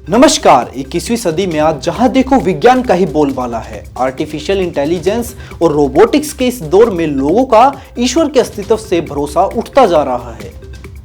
नमस्कार। 21वीं सदी में आज जहां देखो विज्ञान का ही बोलबाला है। आर्टिफिशियल इंटेलिजेंस और रोबोटिक्स के इस दौर में लोगों का ईश्वर के अस्तित्व से भरोसा उठता जा रहा है।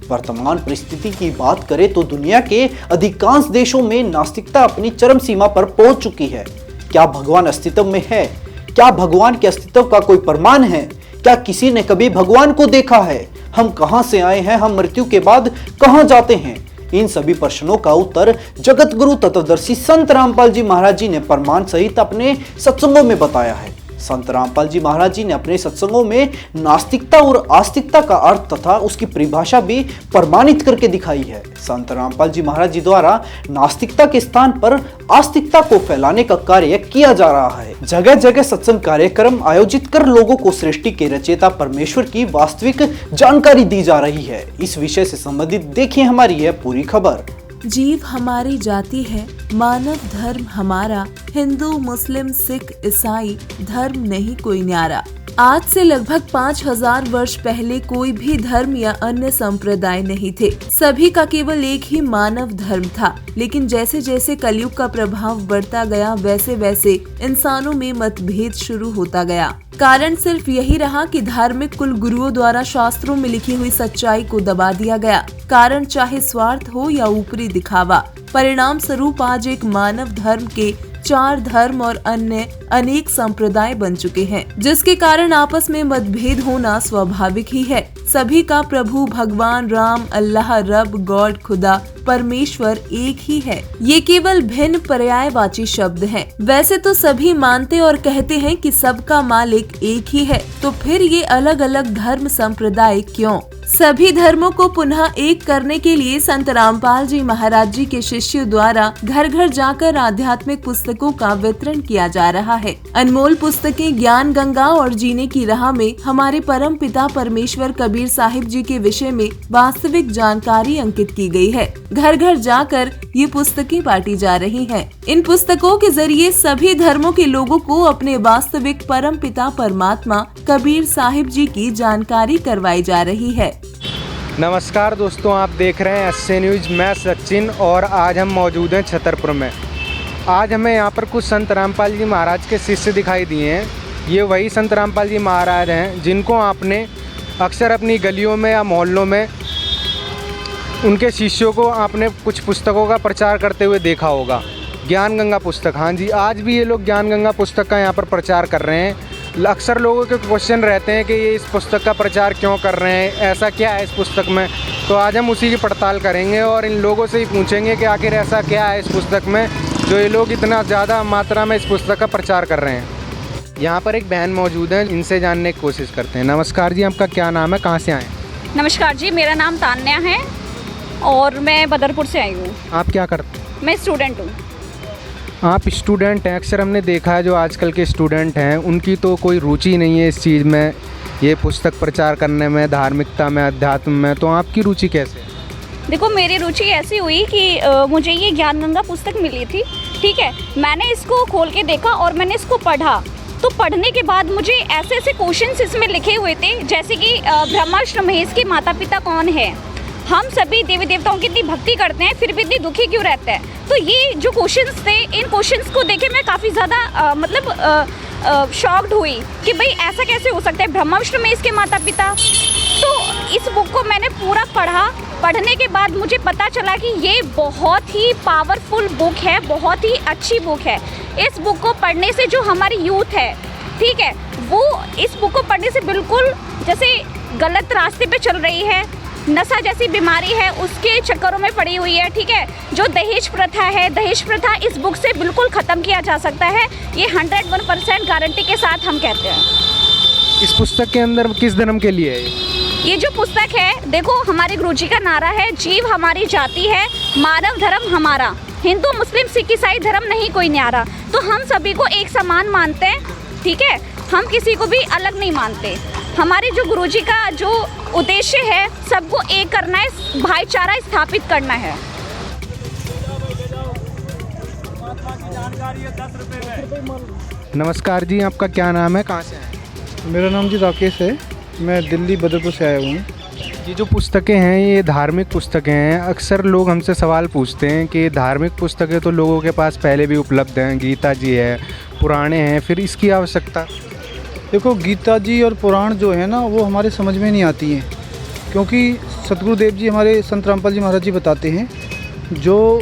वर्तमान परिस्थिति की बात करें तो दुनिया के अधिकांश देशों में नास्तिकता अपनी चरम सीमा पर पहुंच चुकी है। क्या भगवान अस्तित्व में है? क्या भगवान के अस्तित्व का कोई प्रमाण है? क्या किसी ने कभी भगवान को देखा है? हम कहां से आए हैं? हम मृत्यु के बाद कहां जाते हैं? इन सभी प्रश्नों का उत्तर जगत गुरु तत्वदर्शी संत रामपाल जी महाराज जी ने प्रमाण सहित अपने सत्संगों में बताया है। संत रामपाल जी महाराज जी ने अपने सत्संगों में नास्तिकता और आस्तिकता का अर्थ तथा उसकी परिभाषा भी प्रमाणित करके दिखाई है। संत रामपाल जी महाराज जी द्वारा नास्तिकता के स्थान पर आस्तिकता को फैलाने का कार्य किया जा रहा है। जगह जगह सत्संग कार्यक्रम आयोजित कर लोगों को सृष्टि के रचयिता परमेश्वर की वास्तविक जानकारी दी जा रही है। इस विषय से संबंधित देखिए हमारी यह पूरी खबर। जीव हमारी जाति है, मानव धर्म हमारा, हिंदू मुस्लिम सिख ईसाई धर्म नहीं कोई न्यारा। आज से लगभग 5000 वर्ष पहले कोई भी धर्म या अन्य संप्रदाय नहीं थे। सभी का केवल एक ही मानव धर्म था। लेकिन जैसे जैसे कलयुग का प्रभाव बढ़ता गया वैसे वैसे इंसानों में मतभेद शुरू होता गया। कारण सिर्फ यही रहा कि धार्मिक कुल गुरुओं द्वारा शास्त्रों में लिखी हुई सच्चाई को दबा दिया गया। कारण चाहे स्वार्थ हो या ऊपरी दिखावा। परिणाम स्वरूप आज एक मानव धर्म के 4 धर्म और अन्य अनेक संप्रदाय बन चुके हैं, जिसके कारण आपस में मतभेद होना स्वाभाविक ही है। सभी का प्रभु भगवान राम, अल्लाह, रब, गॉड, खुदा, परमेश्वर एक ही है। ये केवल भिन्न पर्यायवाची शब्द हैं। वैसे तो सभी मानते और कहते हैं कि सबका मालिक एक ही है, तो फिर ये अलग अलग धर्म संप्रदाय क्यों? सभी धर्मों को पुनः एक करने के लिए संत रामपाल जी महाराज जी के शिष्यों द्वारा घर घर जाकर आध्यात्मिक पुस्तकों का वितरण किया जा रहा है। अनमोल पुस्तकें ज्ञान गंगा और जीने की राह में हमारे परम पिता परमेश्वर कबीर साहिब जी के विषय में वास्तविक जानकारी अंकित की गई है। घर घर जाकर ये पुस्तकें बांटी जा रही हैं। इन पुस्तकों के जरिए सभी धर्मों के लोगों को अपने वास्तविक परम पिता परमात्मा कबीर साहिब जी की जानकारी करवाई जा रही है। नमस्कार दोस्तों, आप देख रहे हैं एसए न्यूज़। मैं सचिन और आज हम मौजूद हैं छतरपुर में। आज हमें यहाँ पर कुछ संत रामपाल जी महाराज के शिष्य दिखाई दिए हैं। ये वही संत रामपाल जी महाराज हैं जिनको आपने अक्सर अपनी गलियों में या मोहल्लों में उनके शिष्यों को आपने कुछ पुस्तकों का प्रचार करते हुए देखा होगा। ज्ञान गंगा पुस्तक, हाँ जी, आज भी ये लोग ज्ञान गंगा पुस्तक का यहाँ पर प्रचार कर रहे हैं। अक्सर लोगों के क्वेश्चन रहते हैं कि ये इस पुस्तक का प्रचार क्यों कर रहे हैं, ऐसा क्या है इस पुस्तक में। तो आज हम उसी की पड़ताल करेंगे और इन लोगों से ही पूछेंगे कि आखिर ऐसा क्या है इस पुस्तक में जो ये लोग इतना ज़्यादा मात्रा में इस पुस्तक का प्रचार कर रहे हैं। यहाँ पर एक बहन मौजूद है, इनसे जानने की कोशिश करते हैं। नमस्कार जी, आपका क्या नाम है, कहाँ से आए? नमस्कार जी, मेरा नाम तान्या है और मैं बदरपुर से आई हूँ। आप क्या करते हैं? मैं स्टूडेंट हूँ। आप स्टूडेंट हैं। अक्सर हमने देखा है जो आजकल के स्टूडेंट हैं उनकी तो कोई रुचि नहीं है इस चीज़ में, ये पुस्तक प्रचार करने में, धार्मिकता में, अध्यात्म में। तो आपकी रुचि कैसे है? देखो, मेरी रुचि ऐसी हुई कि मुझे ये ज्ञान गंगा पुस्तक मिली थी, ठीक है। मैंने इसको खोल के देखा और मैंने इसको पढ़ा। तो पढ़ने के बाद मुझे ऐसे ऐसे क्वेश्चंस इसमें लिखे हुए थे, जैसे कि ब्रह्मा महेश के माता पिता कौन है, हम सभी देवी देवताओं की इतनी भक्ति करते हैं फिर भी इतनी दुखी क्यों रहते हैं। तो ये जो क्वेश्चंस थे, इन क्वेश्चंस को देखे मैं काफ़ी ज़्यादा शॉक्ड हुई कि भाई ऐसा कैसे हो सकता है, ब्रह्मा विष्णु महेश के माता पिता। तो इस बुक को मैंने पूरा पढ़ा। पढ़ने के बाद मुझे पता चला कि ये बहुत ही पावरफुल बुक है, बहुत ही अच्छी बुक है। इस बुक को पढ़ने से जो हमारी यूथ है, ठीक है, वो इस बुक को पढ़ने से बिल्कुल जैसे गलत रास्ते पे चल रही है, नशा जैसी बीमारी है उसके चक्करों में पड़ी हुई है, ठीक है। जो दहेज प्रथा है, दहेज प्रथा इस बुक से बिल्कुल ख़त्म किया जा सकता है। ये 101% गारंटी के साथ हम कहते हैं। इस पुस्तक के अंदर किस धर्म के लिए है ये जो पुस्तक है? देखो, हमारे गुरुजी का नारा है, जीव हमारी जाति है, मानव धर्म हमारा, हिंदू मुस्लिम सिख ईसाई धर्म नहीं कोई न्यारा। तो हम सभी को एक समान मानते हैं, ठीक है, हम किसी को भी अलग नहीं मानते। हमारे जो गुरुजी का जो उद्देश्य है, सबको एक करना है, भाईचारा स्थापित करना है। नमस्कार जी, आपका क्या नाम है, कहाँ से आए? मेरा नाम जी राकेश है। मैं दिल्ली बदरपुर से आया हूँ। ये जो पुस्तकें हैं ये धार्मिक पुस्तकें हैं। अक्सर लोग हमसे सवाल पूछते हैं कि धार्मिक पुस्तकें तो लोगों के पास पहले भी उपलब्ध हैं, गीता जी है, पुराणे हैं, फिर इसकी आवश्यकता? देखो, गीता जी और पुराण जो है ना वो हमारे समझ में नहीं आती हैं, क्योंकि सतगुरुदेव जी हमारे संत रामपाल जी महाराज जी बताते हैं जो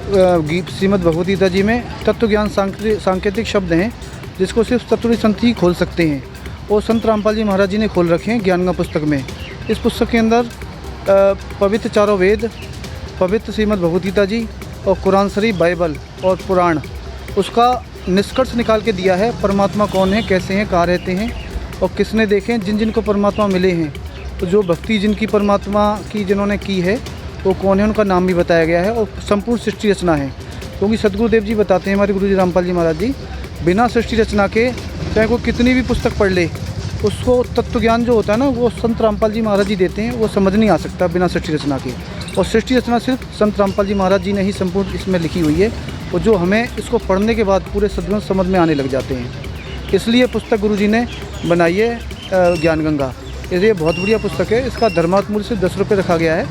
श्रीमद् भगवद गीता जी में तत्व ज्ञान सांकेतिक शब्द हैं जिसको सिर्फ चतुर्विद संत ही खोल सकते हैं, और संत रामपाल जी महाराज जी ने खोल रखे हैं ज्ञान गंगा पुस्तक में। इस पुस्तक के अंदर पवित्र चारों वेद, पवित्र श्रीमद् भगवद गीता जी और कुरान शरीफ, बाइबल और पुराण, उसका निष्कर्ष निकाल के दिया है। परमात्मा कौन है, कैसे हैं, कहाँ रहते हैं और किसने देखे। जिन जिनको परमात्मा मिले हैं, तो जो भक्ति जिनकी परमात्मा की जिन्होंने की है वो कौन है, उनका नाम भी बताया गया है, और संपूर्ण सृष्टि रचना है। क्योंकि सतगुरुदेव जी बताते हैं, हमारे गुरु जी रामपाल जी महाराज जी, बिना सृष्टि रचना के चाहे कोई कितनी भी पुस्तक पढ़ ले, उसको तत्व ज्ञान जो होता है ना वो संत रामपाल जी महाराज जी देते हैं, वो समझ नहीं आ सकता बिना सृष्टि रचना के। और सृष्टि रचना सिर्फ संत रामपाल जी महाराज जी ने ही संपूर्ण इसमें लिखी हुई है, और जो हमें इसको पढ़ने के बाद पूरे सदग्रंथ समझ में आने लग जाते हैं। इसलिए पुस्तक गुरु जी ने बनाई है ज्ञान गंगा। ये बहुत बढ़िया पुस्तक है। इसका धर्मार्थ मूल्य सिर्फ 10 रुपये रखा गया है,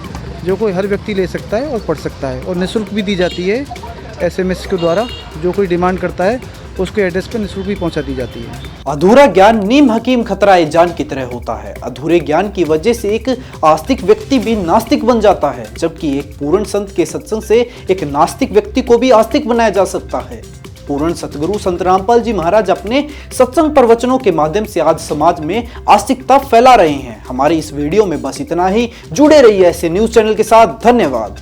जो कोई हर व्यक्ति ले सकता है और पढ़ सकता है, और निःशुल्क भी दी जाती है SMS के द्वारा। जो कोई डिमांड करता है उसके एड्रेस पे निःशुल्क भी पहुंचा दी जाती है। अधूरा ज्ञान नीम हकीम खतराए जान की तरह होता है। अधूरे ज्ञान की वजह से एक आस्तिक व्यक्ति भी नास्तिक बन जाता है, जबकि एक पूर्ण संत के सत्संग से एक नास्तिक व्यक्ति को भी आस्तिक बनाया जा सकता है। पूर्ण सतगुरु संत रामपाल जी महाराज अपने सत्संग प्रवचनों के माध्यम से आज समाज में आस्तिकता फैला रहे हैं। हमारी इस वीडियो में बस इतना ही। जुड़े रहिए ऐसे न्यूज चैनल के साथ। धन्यवाद।